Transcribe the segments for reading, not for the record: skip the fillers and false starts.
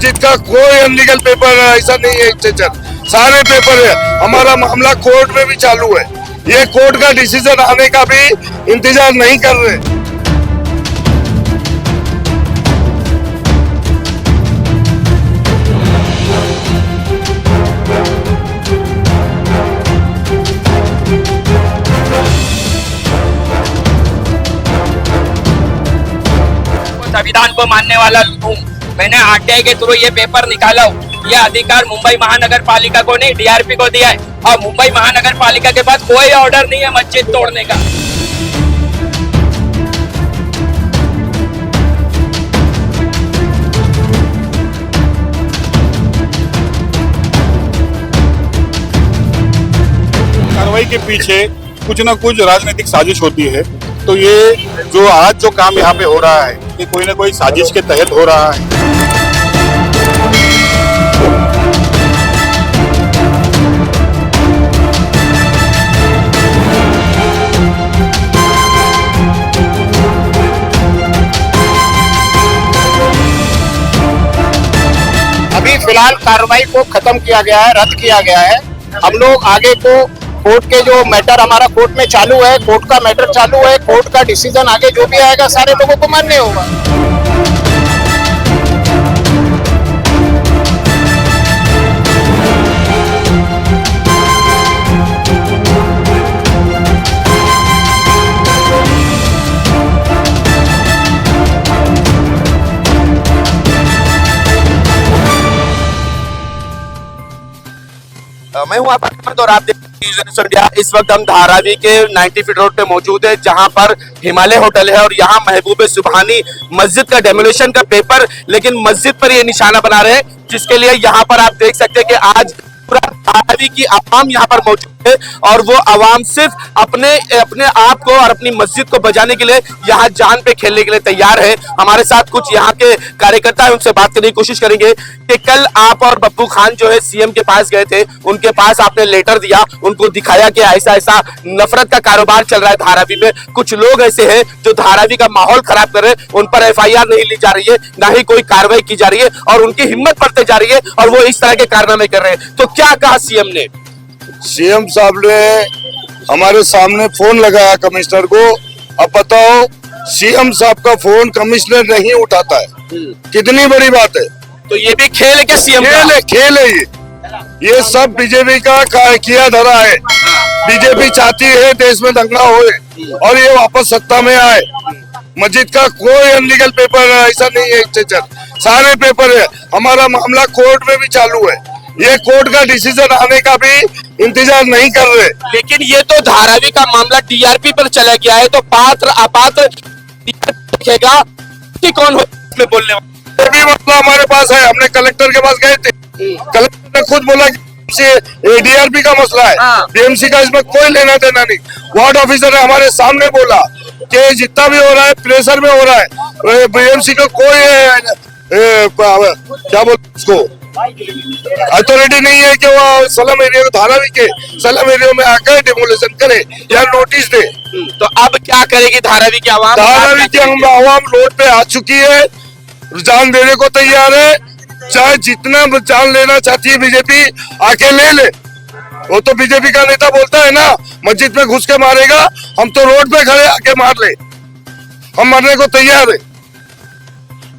मस्जिद का कोई अनलीगल पेपर ऐसा नहीं है इंस्ट्रक्चर, सारे पेपर है। हमारा मामला कोर्ट में भी चालू है, ये कोर्ट का डिसीजन आने का भी इंतजार नहीं कर रहे। संविधान को मानने वाला हूँ, मैंने आरटीआई के थ्रू ये पेपर निकाला हूँ। ये अधिकार मुंबई महानगर पालिका को नहीं, डीआरपी को दिया है। और मुंबई महानगर पालिका के पास कोई ऑर्डर नहीं है मस्जिद तोड़ने का। कार्रवाई के पीछे कुछ ना कुछ राजनीतिक साजिश होती है। तो ये जो आज जो काम यहाँ पे हो रहा है, ये कोई ना कोई साजिश के तहत हो रहा है। अभी फिलहाल कार्रवाई को खत्म किया गया है, रद्द किया गया है। हम लोग आगे को कोर्ट के जो मैटर हमारा कोर्ट में चालू है, कोर्ट का मैटर चालू है, कोर्ट का डिसीजन आगे जो भी आएगा सारे लोगों को मानने होगा। मैं हूँ आपका और आप देख इंडिया। इस वक्त हम धारावी के 90 फीट रोड पे मौजूद है, जहां पर हिमालय होटल है और यहाँ महबूब सुबहानी मस्जिद का डेमोलिशन का पेपर, लेकिन मस्जिद पर ये निशाना बना रहे हैं, जिसके लिए यहाँ पर आप देख सकते हैं कि आज पूरा धारावी की आवाम यहाँ पर मौजूद है और वो आवाम सिर्फ अपने आप को और अपनी मस्जिद को बचाने के लिए यहाँ जान पे खेलने के लिए तैयार है। हमारे साथ कुछ यहाँ के कार्यकर्ता है, उनसे बात करने की कोशिश करेंगे कि कल आप और बब्बू खान जो है सीएम के पास गए थे, उनके पास आपने लेटर दिया, उनको दिखाया कि ऐसा ऐसा नफरत का कारोबार चल रहा है धारावी में, कुछ लोग ऐसे हैं जो धारावी का माहौल खराब कर रहे हैं, उन पर एफआईआर नहीं ली जा रही है, ना ही कोई कार्रवाई की जा रही है और उनकी हिम्मत बढ़ते जा रही है और वो इस तरह के कारनामे कर रहे हैं। तो क्या कहा सीएम ने? सीएम साहब ने हमारे सामने फोन लगाया कमिश्नर को। अब बताओ, सीएम साहब का फोन कमिश्नर नहीं उठाता है, कितनी बड़ी बात है। तो ये भी खेल है क्या सीएम का? खेल है ये सब बीजेपी का किया धरा है। बीजेपी चाहती है देश में दंगा होए और ये वापस सत्ता में आए। मस्जिद का कोई अनलीगल पेपर ऐसा नहीं है इंस्ट्रक्चर, सारे पेपर है। हमारा मामला कोर्ट में भी चालू है, ये कोर्ट का डिसीजन आने का भी इंतजार नहीं कर रहे। लेकिन ये तो धारावी का मामला डीआरपी पर चला गया है, तो पात्र अपात्र देखेगा कि कौन हो इसमें बोलने वाला। भी मामला हमारे पास है, हमने कलेक्टर के पास गए थे, कलेक्टर ने खुद बोला कि डीआरपी का मसला है, बीएमसी का इसमें कोई लेना देना नहीं। वार्ड ऑफिसर ने हमारे सामने बोला कि जितना भी हो रहा है प्रेशर में हो रहा है, बीएमसी का कोई क्या बोलते उसको अथॉरिटी नहीं है कि वो सलम एरिया धारावी के सलम एरिया में आकर डिमोलिशन करे या नोटिस दे। तो अब क्या करेगी धारावी की आवाम? धारावी की आवाम रोड पे आ चुकी है, जान देने को तैयार है। चाहे जितना जान लेना चाहती है बीजेपी, आके ले ले। वो तो बीजेपी का नेता बोलता है ना, मस्जिद में घुस के मारेगा, हम तो रोड पे खड़े आके मार ले, हम मरने को तैयार है।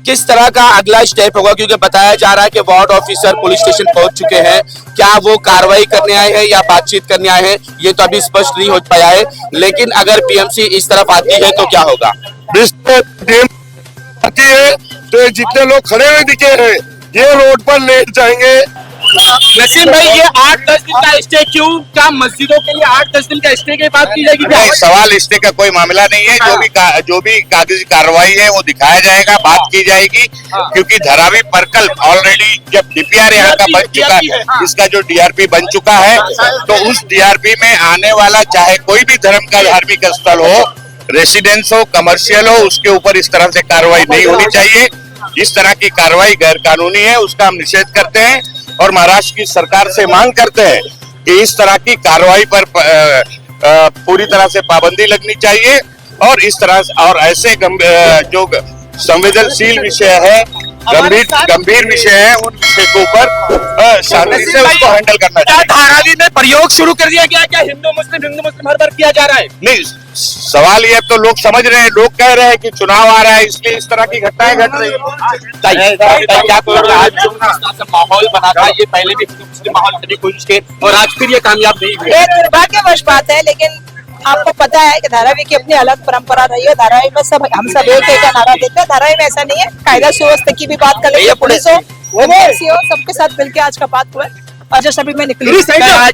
किस तरह का अगला स्टेप होगा, क्योंकि बताया जा रहा है कि वार्ड ऑफिसर पुलिस स्टेशन पहुंच चुके हैं, क्या वो कार्रवाई करने आए हैं या बातचीत करने आए हैं, ये तो अभी स्पष्ट नहीं हो पाया है। लेकिन अगर बीएमसी इस तरफ आती है तो क्या होगा? आती है तो जितने लोग खड़े हुए दिखे हैं ये रोड पर लेट जाएंगे। नसीम भाई, ये 8-10 दिन का स्टे क्यों? क्या मस्जिदों के लिए 8-10 दिन का स्टे की बात की जाएगी? नहीं, सवाल स्टे का कोई मामला नहीं है। जो भी कागजी कार्रवाई है वो दिखाया जाएगा, बात की जाएगी। क्योंकि धारावी पर्कल ऑलरेडी जब डीपीआर यहाँ का बन चुका है, इसका जो डीआरपी बन चुका है, तो उस डीआरपी में आने वाला चाहे कोई भी धर्म का धार्मिक स्थल हो, रेसिडेंस हो, कमर्शियल हो, उसके ऊपर इस तरह से कार्रवाई नहीं होनी चाहिए। इस तरह की कार्रवाई गैर कानूनी है, उसका हम निषेध करते हैं और महाराष्ट्र की सरकार से मांग करते हैं कि इस तरह की कार्रवाई पर पूरी तरह से पाबंदी लगनी चाहिए और इस तरह और ऐसे जो संवेदनशील विषय है गंभीर विषय है, उन विषय के ऊपर शांति से उसको हैंडल करना क्या चाहिए। धारावी में प्रयोग शुरू कर दिया गया? क्या हिंदू मुस्लिम हर बार किया जा रहा है? नहीं, सवाल ये तो लोग समझ रहे हैं, लोग कह रहे हैं कि चुनाव आ रहा है इसलिए इस तरह की घटनाएं घट रही है। क्या आज जो माहौल बना था, ये पहले भी हिंदू मुस्लिम माहौल करने की कोशिश की और आज फिर ये कामयाब नहीं हुई? ये दुर्भाग्यवश बात है, लेकिन आपको पता है कि धारावी की अपनी अलग परंपरा रही है। धारावी में सब हम सब एक एक नारा देते हैं। धारावी में ऐसा नहीं है। कायदा सुव्यवस्था की भी बात कर लेंगे, पुलिस हो, एमएलसी हो, सबके साथ मिलकर आज का बात हुआ है और जो सभी में निकली।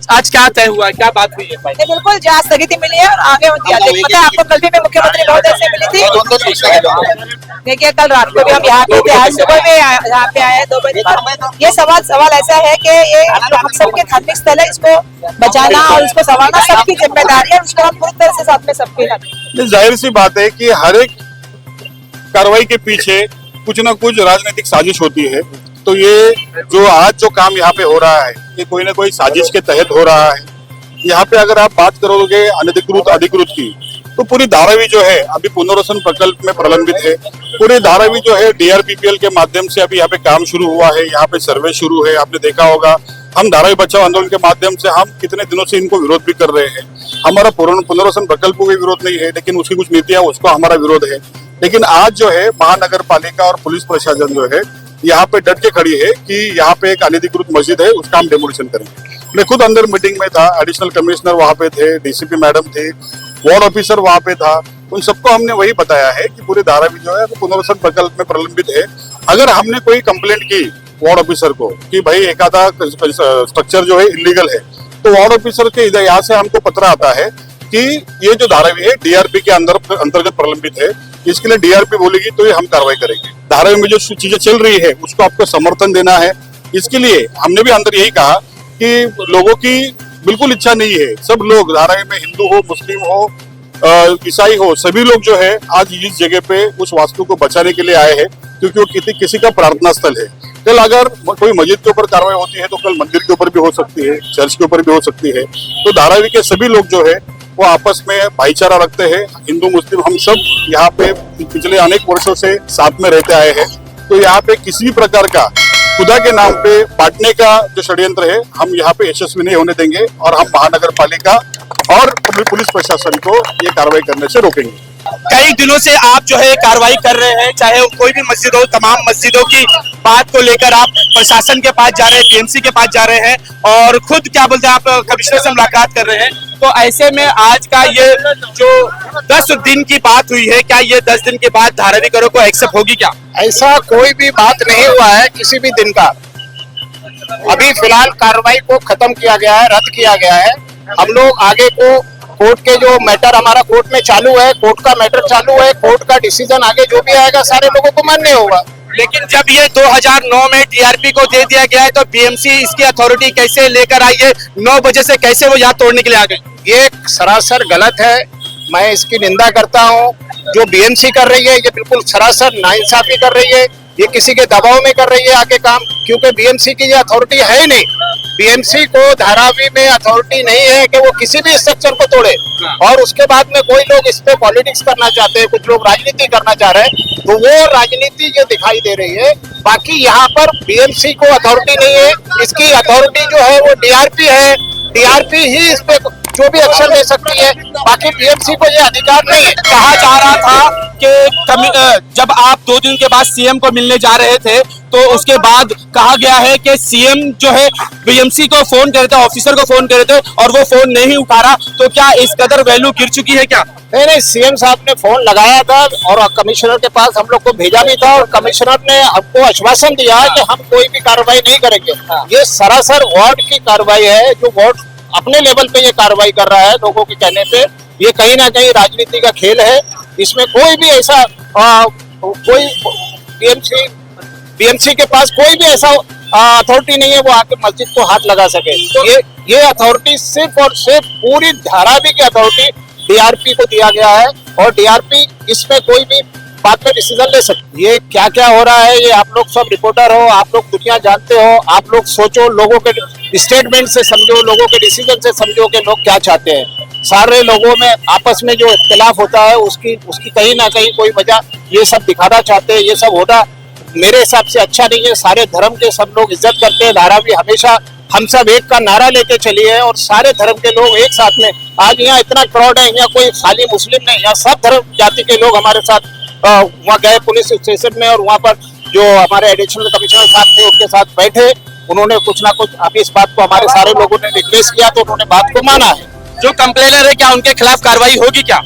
आज क्या तय हुआ, क्या बात हुई है? ये बिल्कुल जहाँ स्थगिति मिली है और आगे होती है। पता है आपको, कल भी मैं मुख्यमंत्री महोदय से मिली थी। देखिए, कल रात को भी हम यहाँ पे थे, आज सुबह भी यहाँ पे आए 2 बजे तक। ये सवाल ऐसा है कि ये हम सबके धार्मिक स्थल है, इसको बचाना और इसको संभालना सबकी जिम्मेदारी है। उसको हम पूरी तरह से साथ में सबके साथ। जाहिर सी बात है कि हर एक कार्रवाई के पीछे कुछ ना कुछ राजनीतिक साजिश होती है। तो ये जो आज जो काम यहाँ पे हो रहा है, ये कोई ना कोई साजिश के तहत हो रहा है। यहाँ पे अगर आप बात करोगे अनधिकृत अधिकृत की, तो पूरी धारावी जो है अभी पुनर्वसन प्रकल्प में प्रलंबित है। पूरी धारावी जो है DRPPL के माध्यम से अभी यहाँ पे काम शुरू हुआ है, यहाँ पे सर्वे शुरू है। आपने देखा होगा, हम धारावी बचाओ आंदोलन के माध्यम से हम कितने दिनों से इनको विरोध भी कर रहे हैं। हमारा पुनर्वसन प्रकल्प को भी विरोध नहीं है, लेकिन उसकी कुछ नीतियां, उसको हमारा विरोध है। लेकिन आज जो है महानगर पालिका और पुलिस प्रशासन जो है यहाँ पे डट के खड़ी है कि यहाँ पे एक अनधिकृत मस्जिद है, उसका हम डेमोलिशन करेंगे। मैं खुद अंदर मीटिंग में था, एडिशनल कमिश्नर वहाँ पे थे, DCP मैडम थे, वार्ड ऑफिसर वहाँ पे था। उन सबको हमने वही बताया है कि पूरे धारावी जो है पुनर्वसन प्रकल्प में प्रलंबित है। अगर हमने कोई कंप्लेंट की वार्ड ऑफिसर को कि भाई एक आधा स्ट्रक्चर जो है इलीगल है, तो वार्ड ऑफिसर के यहाँ से हमको पत्र आता है कि ये जो धारावी है DRP के अंतर्गत प्रलंबित है, इसके लिए DRP बोलेगी तो ये हम कार्रवाई करेंगे। धारावी में जो चीजें चल रही है उसको आपको समर्थन देना है। इसके लिए हमने भी अंदर यही कहा कि लोगों की बिल्कुल इच्छा नहीं है, सब लोग धारावी में हिंदू हो, मुस्लिम हो, ईसाई हो, सभी लोग जो है आज इस जगह पे उस वास्तु को बचाने के लिए आए हैं, क्योंकि वो किसी का प्रार्थना स्थल है। कल अगर कोई मस्जिद के ऊपर कार्रवाई होती है तो कल मंदिर के ऊपर भी हो सकती है, चर्च के ऊपर भी हो सकती है। तो धारावी के सभी लोग जो है वो आपस में भाईचारा रखते हैं। हिंदू मुस्लिम हम सब यहाँ पे पिछले अनेक वर्षों से साथ में रहते आए हैं। तो यहाँ पे किसी भी प्रकार का खुदा के नाम पे बांटने का जो षड्यंत्र है, हम यहाँ पे यशस्वी नहीं होने देंगे और हम महानगर पालिका और पुलिस प्रशासन को ये कार्रवाई करने से रोकेंगे। कई दिनों से आप जो है कार्रवाई कर रहे हैं, चाहे वो कोई भी मस्जिद हो, तमाम मस्जिदों की बात को लेकर आप प्रशासन के पास जा रहे हैं, PMC के पास जा रहे हैं और खुद क्या बोलते हैं आप कमिश्नर से मुलाकात कर रहे हैं। तो ऐसे में आज का ये जो 10 दिन की बात हुई है, क्या ये 10 दिन के बाद धारावीकरों को एक्सेप्ट होगी क्या? ऐसा कोई भी बात नहीं हुआ है किसी भी दिन का। अभी फिलहाल कार्रवाई को खत्म किया गया है, रद्द किया गया है। हम लोग आगे को कोर्ट के जो मैटर हमारा कोर्ट में चालू है, कोर्ट का मैटर चालू है, कोर्ट का डिसीजन आगे जो भी आएगा सारे लोगों को मान्य होगा। लेकिन जब ये 2009 में DRP को दे दिया गया है तो PMC इसकी अथॉरिटी कैसे लेकर आई है? 9 बजे से कैसे वो यहाँ तोड़ने के लिए आ गए? ये सरासर गलत है, मैं इसकी निंदा करता हूँ। जो BMC कर रही है ये बिल्कुल सरासर नाइंसाफी कर रही है, ये किसी के दबाव में कर रही है आके काम, क्योंकि BMC की ये अथॉरिटी है ही नहीं। BMC को धारावी में अथॉरिटी नहीं है कि वो किसी भी स्ट्रक्चर को तोड़े। और उसके बाद में कोई लोग इस पे पॉलिटिक्स करना चाहते हैं, कुछ लोग राजनीति करना चाह रहे हैं, तो वो राजनीति जो दिखाई दे रही है। बाकी यहाँ पर BMC को अथॉरिटी नहीं है, इसकी अथॉरिटी जो है वो DRP है। DRP ही इस पे जो भी एक्शन ले सकती है, बाकी BMC को ये अधिकार नहीं है। कहा जा रहा था कि जब आप 2 दिन के बाद CM को मिलने जा रहे थे तो उसके बाद कहा गया है कि CM जो है BMC को फोन करे थे, ऑफिसर को फोन करे थे और वो फोन नहीं उठा रहा। तो क्या इस कदर वैल्यू गिर चुकी है क्या? नहीं, CM साहब ने फोन लगाया था और कमिश्नर के पास हम लोग को भेजा भी था और कमिश्नर ने हमको आश्वासन दिया कि हम कोई भी कार्रवाई नहीं करेंगे। ये सरासर वार्ड की कार्रवाई है, जो वार्ड अपने लेवल पे ये कार्रवाई कर रहा है लोगों के कहने पे। ये कहीं ना कहीं राजनीति का खेल है, इसमें कोई भी ऐसा कोई BMC के पास कोई भी ऐसा अथॉरिटी नहीं है वो आके मस्जिद को हाथ लगा सके। ये अथॉरिटी सिर्फ और सिर्फ पूरी धारावी की अथॉरिटी DRP को दिया गया है और DRP इसमें कोई भी बात में डिसीजन ले सकते। ये क्या क्या हो रहा है ये आप लोग सब रिपोर्टर हो, आप लोग दुनिया जानते हो, आप लोग सोचो, लोगों के स्टेटमेंट से समझो, लोगों के डिसीजन से समझो कि लोग क्या चाहते हैं। सारे लोगों में आपस में जो इख्तिलाफ होता है उसकी कहीं ना कहीं कोई वजह ये सब दिखाना चाहते हैं, ये सब होना मेरे हिसाब से अच्छा नहीं है। सारे धर्म के सब लोग इज्जत करते हैं। धारावी हमेशा हम सब एक का नारा लेके चली है और सारे धर्म के लोग एक साथ में। आज यहाँ इतना क्राउड है, यहाँ कोई खाली मुस्लिम नहीं, यहाँ सब धर्म जाति के लोग हमारे साथ वहाँ गए पुलिस स्टेशन में और वहाँ पर जो हमारे एडिशनल कमिश्नर साहब थे उनके साथ बैठे। उन्होंने कुछ ना कुछ अभी इस बात को हमारे सारे लोगों ने रिक्वेस्ट किया तो उन्होंने बात को माना है। जो कंप्लेनर है क्या उनके खिलाफ कार्रवाई होगी क्या?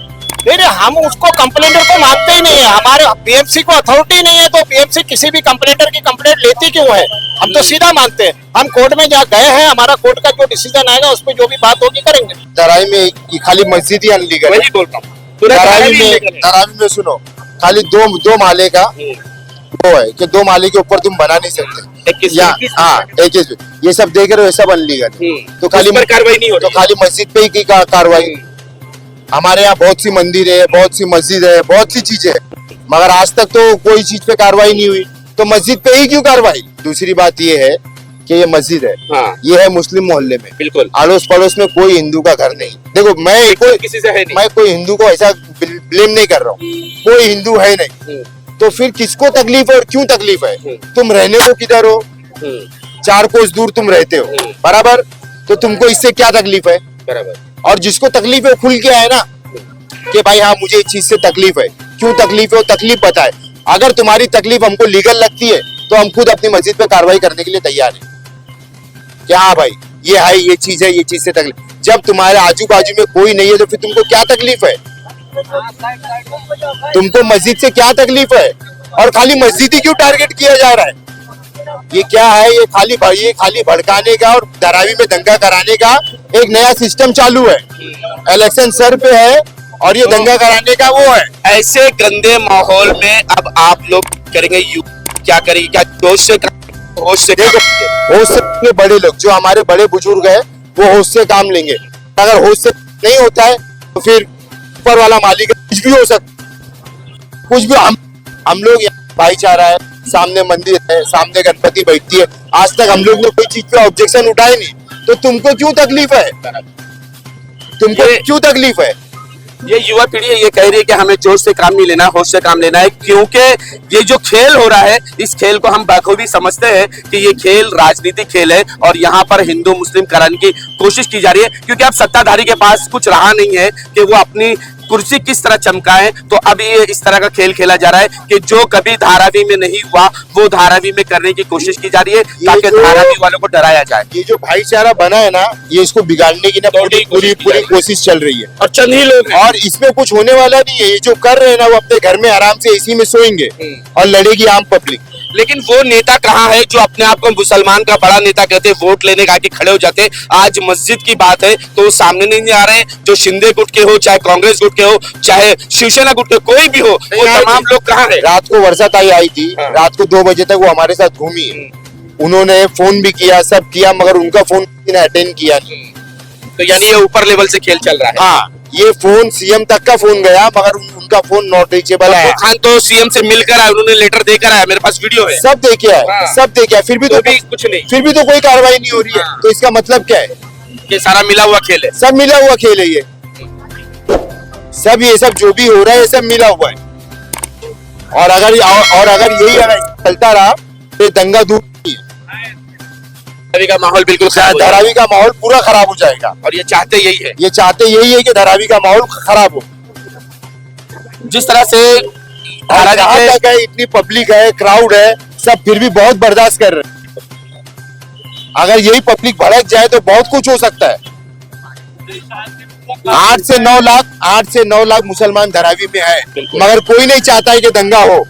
नहीं, हम उसको कंप्लेंटर को मानते ही नहीं है। हमारे पीएमसी को अथॉरिटी नहीं है तो पीएमसी किसी भी कंप्लेंटर की कंप्लेंट लेती क्यों है? हम तो सीधा मानते हैं। हम कोर्ट में जहाँ गए हैं, हमारा कोर्ट का जो डिसीजन आएगा उस पर जो भी बात होगी करेंगे। तराई में खाली मस्जिद ही अनलीगल है। वही बोलता हूँ, पूरा तराई में सुनो, खाली दो माले का वो है कि 2 माले के ऊपर तुम बना नहीं सकते। हाँ, 21 ये सब देख रहे हो, ये सब अनलीगल है। तो खाली कार्रवाई नहीं हो तो खाली मस्जिद पे ही की कार्रवाई। हमारे यहाँ बहुत सी मंदिर है, बहुत सी मस्जिद है, बहुत सी चीजें है, मगर आज तक तो कोई चीज पे कार्रवाई नहीं हुई। तो मस्जिद पे ही क्यों कार्रवाई? दूसरी बात ये है कि ये मस्जिद है, हाँ। ये है मुस्लिम मोहल्ले में, बिल्कुल अड़ोस पड़ोस में कोई हिंदू का घर नहीं। देखो मैं किसी से है नहीं। मैं कोई हिंदू को ऐसा ब्लेम नहीं कर रहा हूँ, कोई हिंदू है नहीं। तो फिर किसको तकलीफ है और क्यों तकलीफ है? तुम रहने को किधर हो? 4 कोस दूर तुम रहते हो, बराबर। तो तुमको इससे क्या तकलीफ है? बराबर। और जिसको तकलीफ है खुल के आए ना कि भाई हाँ मुझे इस चीज से तकलीफ है, क्यों तकलीफ है वो तकलीफ बताए। अगर तुम्हारी तकलीफ हमको लीगल लगती है तो हम खुद अपनी मस्जिद पे कार्रवाई करने के लिए तैयार हैं कि हाँ भाई ये है, ये चीज है, ये चीज से तकलीफ। जब तुम्हारे आजू बाजू में कोई नहीं है तो फिर तुमको क्या तकलीफ है? तुमको मस्जिद से क्या तकलीफ है? और खाली मस्जिद ही क्यों टारगेट किया जा रहा है? ये क्या है? ये खाली भड़काने का और धारावी में दंगा कराने का एक नया सिस्टम चालू है। इलेक्शन सर पे है और ये दंगा कराने का वो है। ऐसे गंदे माहौल में अब आप लोग करेंगे क्या करेंगे? क्या होश से देखो, होश से बड़े लोग जो हमारे बड़े बुजुर्ग है वो होश से काम लेंगे। अगर होश से नहीं होता है तो फिर ऊपर वाला मालिक कुछ भी हो सकता, कुछ भी। हम लोग भाईचारा है, सामने मंदिर है, सामने गणपति बैठती है। आज तक हम लोग ने कोई चीज पे ऑब्जेक्शन उठाए नहीं, तो तुमको क्यों तकलीफ है? तुमको क्यों तकलीफ है? ये युवा पीढ़ी ये कह रही है कि हमें जोश से काम नहीं लेना, होश से काम लेना है, क्योंकि ये जो खेल हो रहा है इस खेल को हम बखूबी समझते हैं कि ये खेल राजनीतिक खेल है और यहाँ पर हिंदू मुस्लिम कराने की कोशिश की जा रही है। क्योंकि अब सत्ताधारी के पास कुछ रहा नहीं है कि वो अपनी कुर्सी किस तरह चमकाए, तो अब ये इस तरह का खेल खेला जा रहा है कि जो कभी धारावी में नहीं हुआ वो धारावी में करने की कोशिश की जा रही है ताकि धारावी वालों को डराया जाए। ये जो भाईचारा बना है ना, ये इसको बिगाड़ने की ना पूरी कोशिश चल रही है और चंद ही लोग और इसमें कुछ होने वाला नहीं है। ये जो कर रहे हैं ना वो अपने घर में आराम से एसी में सोएंगे और लड़ेगी आम पब्लिक। लेकिन वो नेता कहाँ है जो अपने आप को मुसलमान का बड़ा नेता कहते हैं, वोट लेने का आके खड़े हो जाते? आज मस्जिद की बात है तो वो सामने नहीं आ रहे हैं। जो शिंदे गुट के हो, चाहे कांग्रेस गुट के हो, चाहे शिवसेना गुट के कोई भी हो, वो तमाम लोग कहाँ है? रात को वर्षाताई आई थी, रात को 2 बजे तक वो हमारे साथ घूमी है। उन्होंने फोन भी किया, सब किया, मगर उनका फोन किसी ने अटेंड किया नहीं। तो यानी ये ऊपर लेवल से खेल चल रहा है। हाँ, ये फोन सीएम तक का फोन गया मगर उनका फोन नॉट रीचेबल है। खान तो सीएम से मिलकर आए, उन्होंने लेटर देकर आया, मेरे पास वीडियो है, सब देखे है, हाँ। सब देखे है, फिर भी कुछ नहीं, फिर भी तो कोई कार्रवाई नहीं हो रही है। तो इसका मतलब क्या है? ये सारा मिला हुआ खेल है, सब मिला हुआ खेल है। ये सब जो भी हो रहा है ये सब मिला हुआ है। और अगर यही चलता रहा तो दंगा दूर नहीं है। धारावी का माहौल बिल्कुल खराब, धारावी का माहौल पूरा खराब हो जाएगा और ये चाहते यही है। ये चाहते यही है कि धारावी का माहौल खराब हो। जिस तरह से धारावी तक है, इतनी पब्लिक है, क्राउड है, सब फिर भी बहुत बर्दाश्त कर रहे हैं। अगर यही पब्लिक भड़क जाए तो बहुत कुछ हो सकता है। 8 से 9 लाख मुसलमान धारावी में है, मगर कोई नहीं चाहता है कि दंगा हो,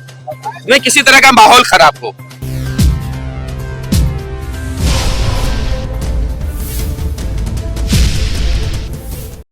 नहीं किसी तरह का माहौल खराब हो।